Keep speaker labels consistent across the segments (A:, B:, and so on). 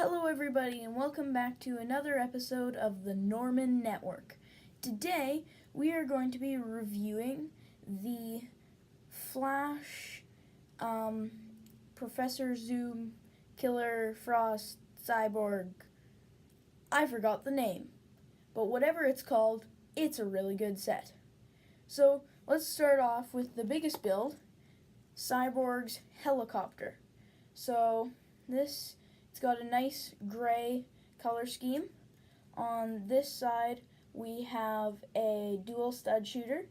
A: Hello everybody and welcome back to another episode of the Norman Network. Today we are going to be reviewing the Flash, Professor Zoom, Killer Frost, Cyborg. I forgot the name, but whatever it's called, it's a really good set. So let's start off with the biggest build, Cyborg's helicopter. So it's got a nice gray color scheme. On this side we have a dual stud shooter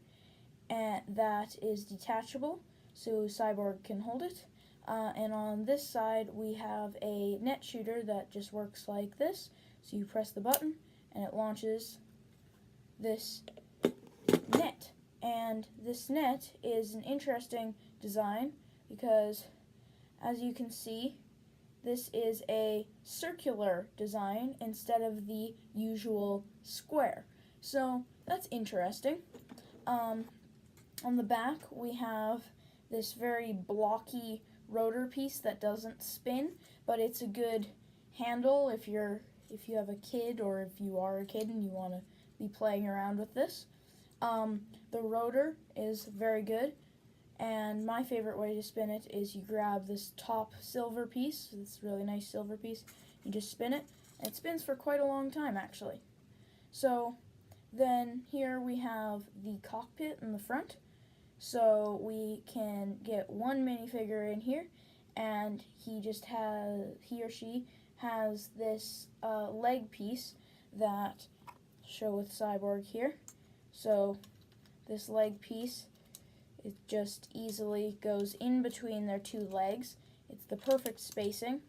A: that is detachable so Cyborg can hold it. And on this side we have a net shooter that just works like this. So you press the button and it launches this net. And this net is an interesting design because, as you can see, this is a circular design instead of the usual square. So that's interesting. On the back we have this very blocky rotor piece that doesn't spin, but it's a good handle if you have a kid or if you are a kid and you want to be playing around with this. The rotor is very good, and my favorite way to spin it is you grab this top silver piece, this really nice silver piece, you just spin it, and it spins for quite a long time actually. So then here we have the cockpit in the front, so we can get one minifigure in here, and he or she has this leg piece that show with Cyborg here. So this leg piece, it just easily goes in between their two legs. It's the perfect spacing,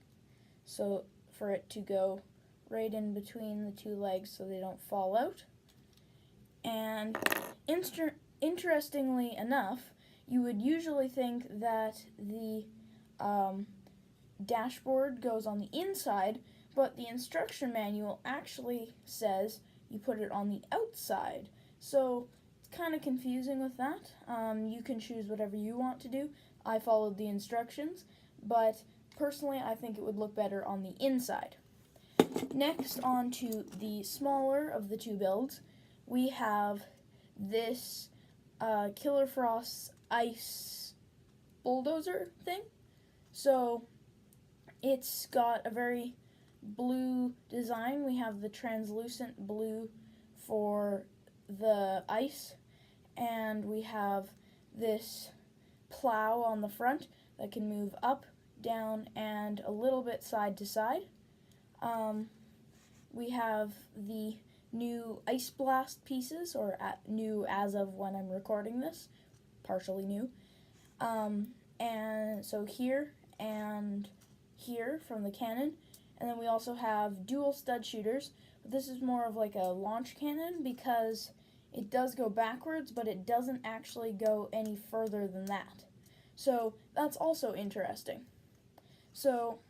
A: so for it to go right in between the two legs so they don't fall out. And interestingly enough, you would usually think that the dashboard goes on the inside, but the instruction manual actually says you put it on the outside. So it's kind of confusing with that. You can choose whatever you want to do. I followed the instructions, but personally I think it would look better on the inside. Next, on to the smaller of the two builds, we have this Killer Frost's ice bulldozer thing. So it's got a very blue design. We have the translucent blue for the ice, and we have this plow on the front that can move up, down, and a little bit side to side. We have the new Ice Blast pieces, or new as of when I'm recording this, partially new. And so here and here from the cannon, and then we also have dual stud shooters. But this is more of like a launch cannon because it does go backwards, but it doesn't actually go any further than that. So that's also interesting. So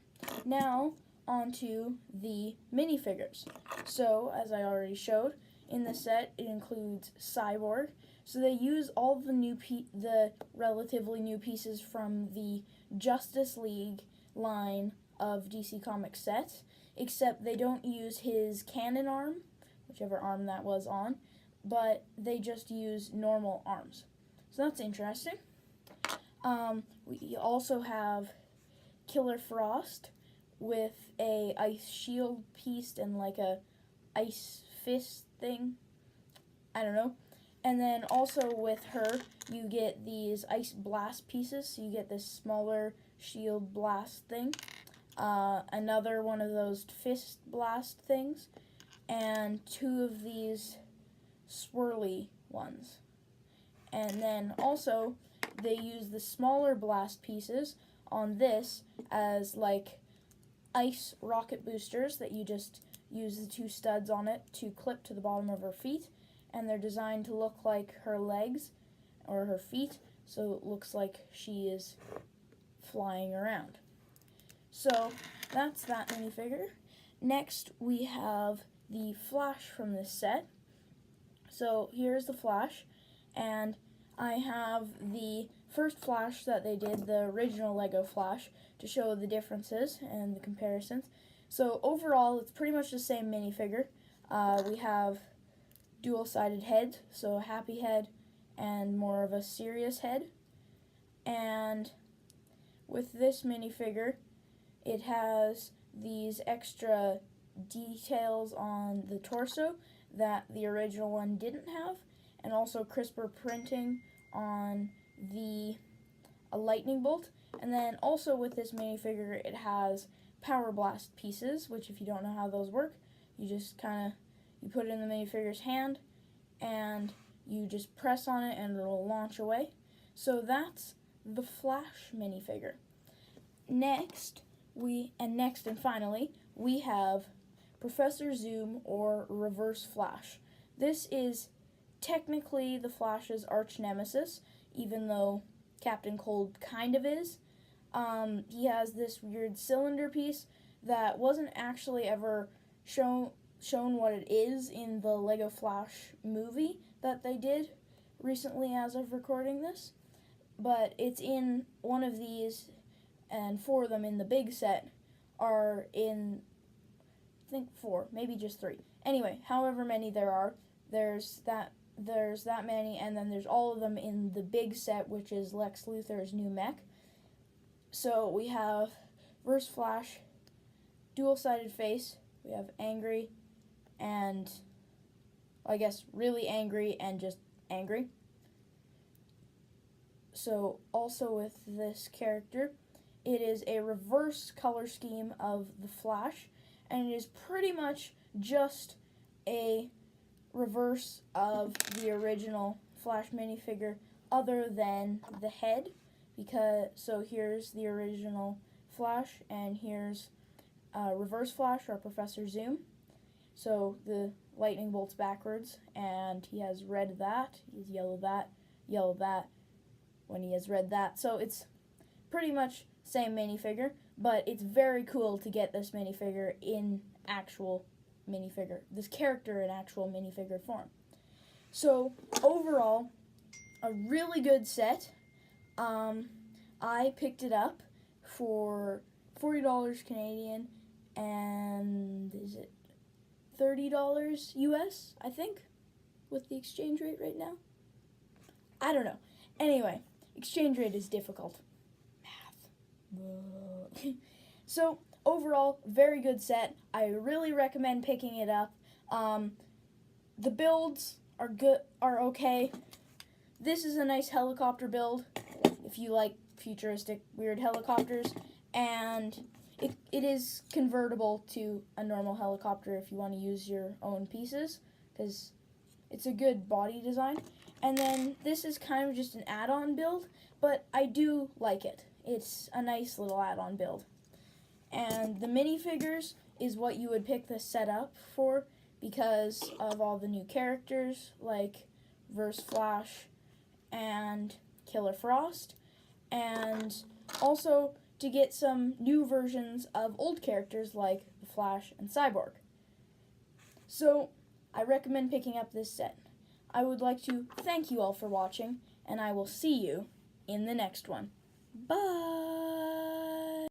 A: now onto the minifigures. So as I already showed, in the set it includes Cyborg. So they use all the relatively new pieces from the Justice League line of DC Comics sets, except they don't use his cannon arm, whichever arm that was on, but they just use normal arms. So that's interesting. We also have Killer Frost with a ice shield piece and like a ice fist thing. I don't know. And then also with her, you get these ice blast pieces, so you get this smaller shield blast thing, another one of those fist blast things, and two of these swirly ones. And then also they use the smaller blast pieces on this as like ice rocket boosters that you just use the two studs on it to clip to the bottom of her feet, and they're designed to look like her legs or her feet, so it looks like she is flying around. So that's that minifigure. Next we have the Flash from this set. So here's the Flash, and I have the first Flash that they did, the original Lego Flash, to show the differences and the comparisons. So overall, it's pretty much the same minifigure. We have dual-sided head, so a happy head and more of a serious head. And with this minifigure, it has these extra details on the torso that the original one didn't have, and also crisper printing on the lightning bolt. And then also with this minifigure, it has power blast pieces, which if you don't know how those work, you just you put it in the minifigure's hand and you just press on it and it'll launch away. So that's the Flash minifigure. Next and finally, we have Professor Zoom, or Reverse Flash. This is technically the Flash's arch nemesis, even though Captain Cold kind of is. He has this weird cylinder piece that wasn't actually ever shown what it is in the Lego Flash movie that they did recently as of recording this. But it's in one of these, and 4 of them in the big set are in, I think 4, maybe just 3. Anyway, however many there are, there's that many, and then there's all of them in the big set, which is Lex Luthor's new mech. So we have Reverse Flash, dual-sided face, we have angry, and I guess really angry and just angry. So also with this character, it is a reverse color scheme of the Flash, and it is pretty much just a reverse of the original Flash minifigure other than the head, so here's the original Flash and here's Reverse Flash, or Professor Zoom. So the lightning bolt's backwards, and he has red that, he has yellow that when he has red that. So it's pretty much same minifigure, but it's very cool to get this minifigure in actual minifigure, this character in actual minifigure form. So overall, a really good set. I picked it up for $40 Canadian, and is it $30 US, I think, with the exchange rate right now? I don't know. Anyway, exchange rate is difficult. Math. So, overall, very good set. I really recommend picking it up. The builds are okay. This is a nice helicopter build, if you like futuristic, weird helicopters, and it is convertible to a normal helicopter if you want to use your own pieces, because it's a good body design. And then this is kind of just an add-on build, but I do like it. It's a nice little add-on build. And the minifigures is what you would pick this set up for because of all the new characters like Reverse Flash and Killer Frost, and also to get some new versions of old characters like the Flash and Cyborg. So I recommend picking up this set. I would like to thank you all for watching, and I will see you in the next one. Bye!